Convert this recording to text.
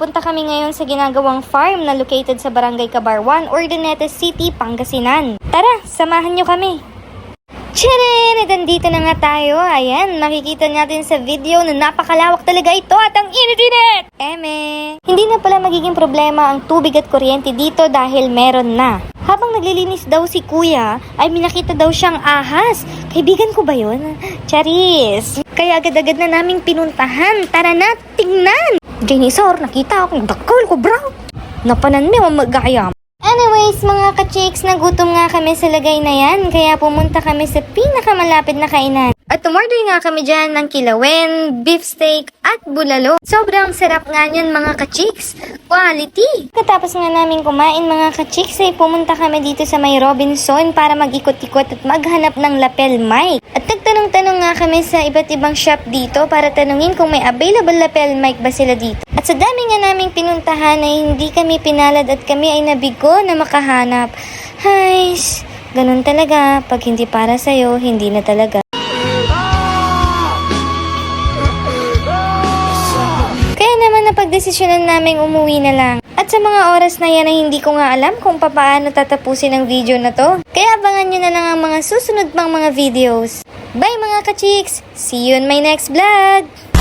pupunta kami ngayon sa ginagawang farm na located sa Barangay Cabarwan, Urdaneta City, Pangasinan. Tara, samahan nyo kami. Tcharan! Nandito na nga tayo. Ayan, makikita natin sa video na napakalawak talaga ito at ang init-init! Hindi na pala magiging problema ang tubig at kuryente dito dahil meron na. Habang naglilinis daw si kuya, ay minakita daw siyang ahas. Kaibigan ko ba yun? Charis! Kaya agad-agad na naming pinuntahan. Tara na, tingnan! Dinosaur, nakita ako. Dakol ko, bro! Napanan mo magayam. Anyways, mga ka-chicks, nagutom nga kami sa lagay na yan, kaya pumunta kami sa pinakamalapit na kainan. At umorder nga kami dyan ng kilawin, beef steak, at bulalo. Sobrang sarap nga yan, mga ka-chicks. Quality! Katapos nga namin kumain, mga ka-chicks, ay pumunta kami dito sa may Robinson para mag-ikot-ikot at maghanap ng lapel mic. At nagtanong-tanong nga kami sa iba't ibang shop dito para tanungin kung may available lapel mic ba sila dito. At sa dami nga naming pinuntahan ay hindi kami pinalad at kami ay nabigo na makahanap. Hay, ganun talaga. Pag hindi para sa'yo, hindi na talaga. Kaya naman napagdesisyonan naming umuwi na lang. At sa mga oras na yan ay hindi ko nga alam kung paano tatapusin ang video na to. Kaya abangan nyo na lang ang mga susunod pang mga videos. Bye mga ka-chicks! See you in my next vlog!